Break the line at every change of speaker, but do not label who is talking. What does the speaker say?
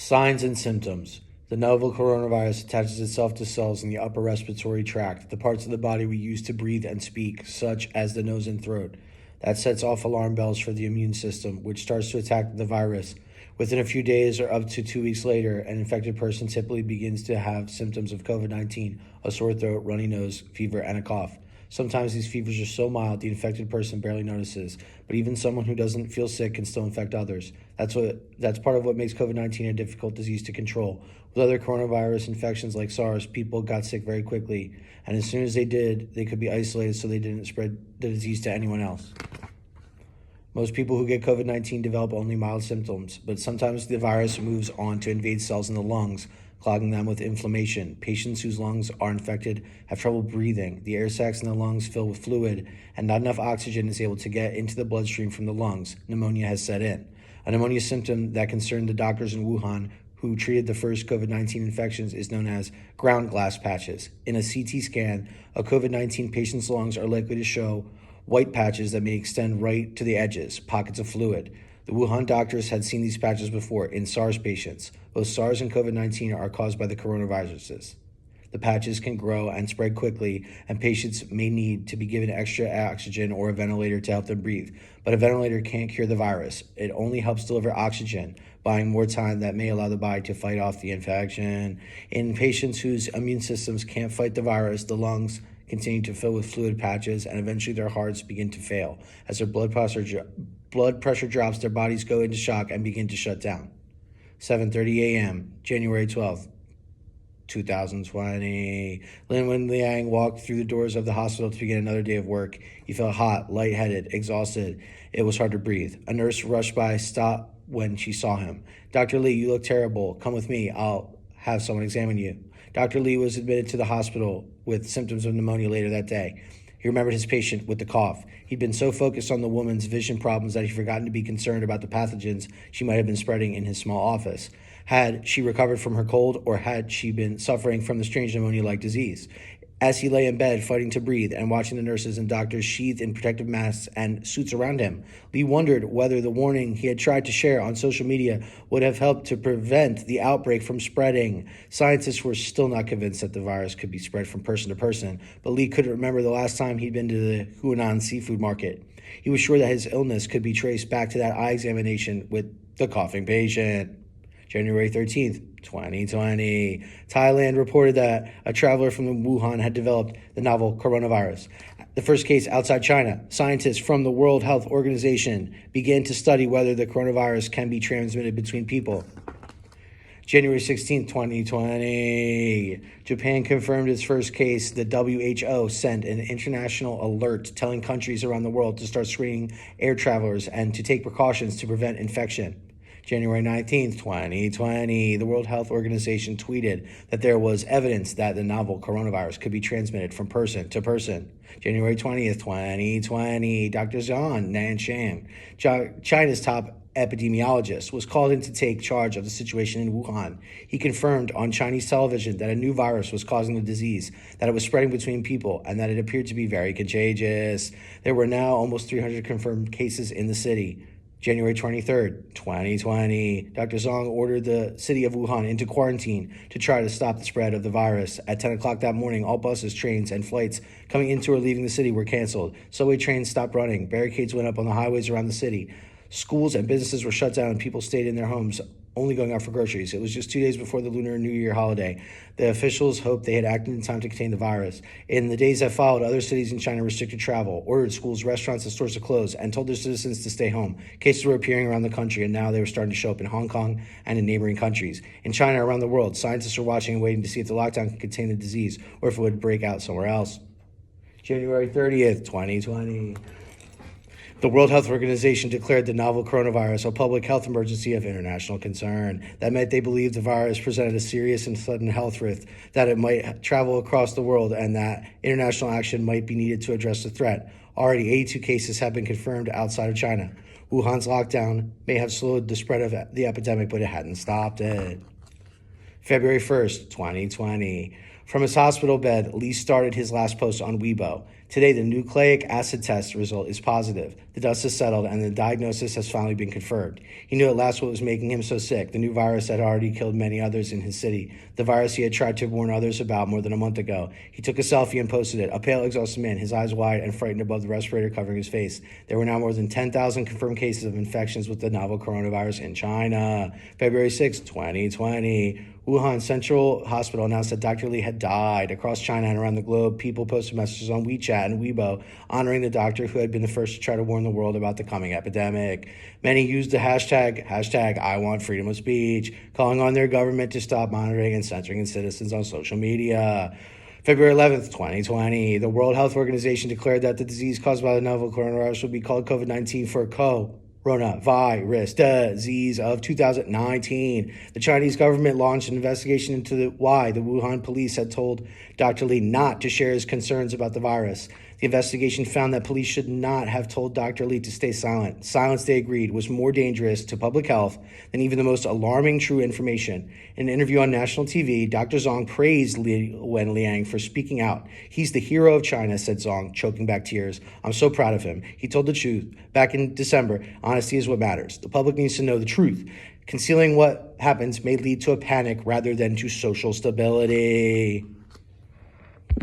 Signs and symptoms. The novel coronavirus attaches itself to cells in the upper respiratory tract, the parts of the body we use to breathe and speak, such as the nose and throat. That sets off alarm bells for the immune system, which starts to attack the virus. Within a few days or up to 2 weeks later, an infected person typically begins to have symptoms of COVID-19, a sore throat, runny nose, fever, and a cough. Sometimes these fevers are so mild the infected person barely notices, but even someone who doesn't feel sick can still infect others. That's part of what makes COVID-19 a difficult disease to control. With other coronavirus infections like SARS, people got sick very quickly, and as soon as they did, they could be isolated so they didn't spread the disease to anyone else. Most people who get COVID-19 develop only mild symptoms, but sometimes the virus moves on to invade cells in the lungs, clogging them with inflammation. Patients whose lungs are infected have trouble breathing. The air sacs in the lungs fill with fluid, and not enough oxygen is able to get into the bloodstream from the lungs. Pneumonia has set in. A pneumonia symptom that concerned the doctors in Wuhan who treated the first COVID-19 infections is known as ground glass patches. In a CT scan, a COVID-19 patient's lungs are likely to show white patches that may extend right to the edges, pockets of fluid. The Wuhan doctors had seen these patches before in SARS patients. Both SARS and COVID-19 are caused by the coronaviruses. The patches can grow and spread quickly, and patients may need to be given extra oxygen or a ventilator to help them breathe. But a ventilator can't cure the virus. It only helps deliver oxygen, buying more time that may allow the body to fight off the infection. In patients whose immune systems can't fight the virus, the lungs continue to fill with fluid patches, and eventually their hearts begin to fail. As their blood pressure drops, their bodies go into shock and begin to shut down. 7:30 a.m., January 12th, 2020. Lin Wenliang walked through the doors of the hospital to begin another day of work. He felt hot, lightheaded, exhausted. It was hard to breathe. A nurse rushed by, stopped when she saw him. "Dr. Lee, you look terrible. Come with me. I'll have someone examine you." Dr. Lee was admitted to the hospital with symptoms of pneumonia later that day. He remembered his patient with the cough. He'd been so focused on the woman's vision problems that he'd forgotten to be concerned about the pathogens she might have been spreading in his small office. Had she recovered from her cold, or had she been suffering from the strange pneumonia-like disease? As he lay in bed, fighting to breathe and watching the nurses and doctors sheathed in protective masks and suits around him, Lee wondered whether the warning he had tried to share on social media would have helped to prevent the outbreak from spreading. Scientists were still not convinced that the virus could be spread from person to person, but Lee couldn't remember the last time he'd been to the Hunan seafood market. He was sure that his illness could be traced back to that eye examination with the coughing patient. January 13th, 2020. Thailand reported that a traveler from Wuhan had developed the novel coronavirus. The first case outside China. Scientists from the World Health Organization began to study whether the coronavirus can be transmitted between people. January 16th, 2020. Japan confirmed its first case. The WHO sent an international alert telling countries around the world to start screening air travelers and to take precautions to prevent infection. January 19th, 2020, the World Health Organization tweeted that there was evidence that the novel coronavirus could be transmitted from person to person. January 20th, 2020, Dr. Zhang Nanshan, China's top epidemiologist, was called in to take charge of the situation in Wuhan. He confirmed on Chinese television that a new virus was causing the disease, that it was spreading between people, and that it appeared to be very contagious. There were now almost 300 confirmed cases in the city. January 23rd, 2020, Dr. Zhang ordered the city of Wuhan into quarantine to try to stop the spread of the virus. At 10 o'clock that morning, all buses, trains, and flights coming into or leaving the city were canceled. Subway trains stopped running. Barricades went up on the highways around the city. Schools and businesses were shut down, and people stayed in their homes, only going out for groceries. It was just 2 days before the Lunar New Year holiday. The officials hoped they had acted in time to contain the virus. In the days that followed, other cities in China restricted travel, ordered schools, restaurants, and stores to close, and told their citizens to stay home. Cases were appearing around the country, and now they were starting to show up in Hong Kong and in neighboring countries. In China, around the world, scientists are watching and waiting to see if the lockdown could contain the disease or if it would break out somewhere else. January 30th, 2020. The World Health Organization declared the novel coronavirus a public health emergency of international concern. That meant they believed the virus presented a serious and sudden health risk, that it might travel across the world, and that international action might be needed to address the threat. Already 82 cases have been confirmed outside of China. Wuhan's lockdown may have slowed the spread of the epidemic, but it hadn't stopped it. February 1st, 2020. From his hospital bed, Li started his last post on Weibo. Today, the nucleic acid test result is positive. The dust has settled, and the diagnosis has finally been confirmed. He knew at last what was making him so sick, the new virus that had already killed many others in his city, the virus he had tried to warn others about more than a month ago. He took a selfie and posted it, a pale, exhausted man, his eyes wide and frightened above the respirator covering his face. There were now more than 10,000 confirmed cases of infections with the novel coronavirus in China. February 6, 2020. Wuhan Central Hospital announced that Dr. Li had died. Across China and around the globe, people posted messages on WeChat and Weibo honoring the doctor who had been the first to try to warn the world about the coming epidemic. Many used the hashtag I want freedom of speech, calling on their government to stop monitoring and censoring citizens on social media. February 11th, 2020, the World Health Organization declared that the disease caused by the novel coronavirus would be called COVID-19 for coronavirus disease of 2019. The Chinese government launched an investigation into why the Wuhan police had told Dr. Li not to share his concerns about the virus. The investigation found that police should not have told Dr. Li to stay silent. Silence, they agreed, was more dangerous to public health than even the most alarming true information. In an interview on national TV, Dr. Zhong praised Li Wenliang for speaking out. He's the hero of China, said Zhong, choking back tears. I'm so proud of him. He told the truth. Back in December, honesty is what matters. The public needs to know the truth. Concealing what happens may lead to a panic rather than to social stability.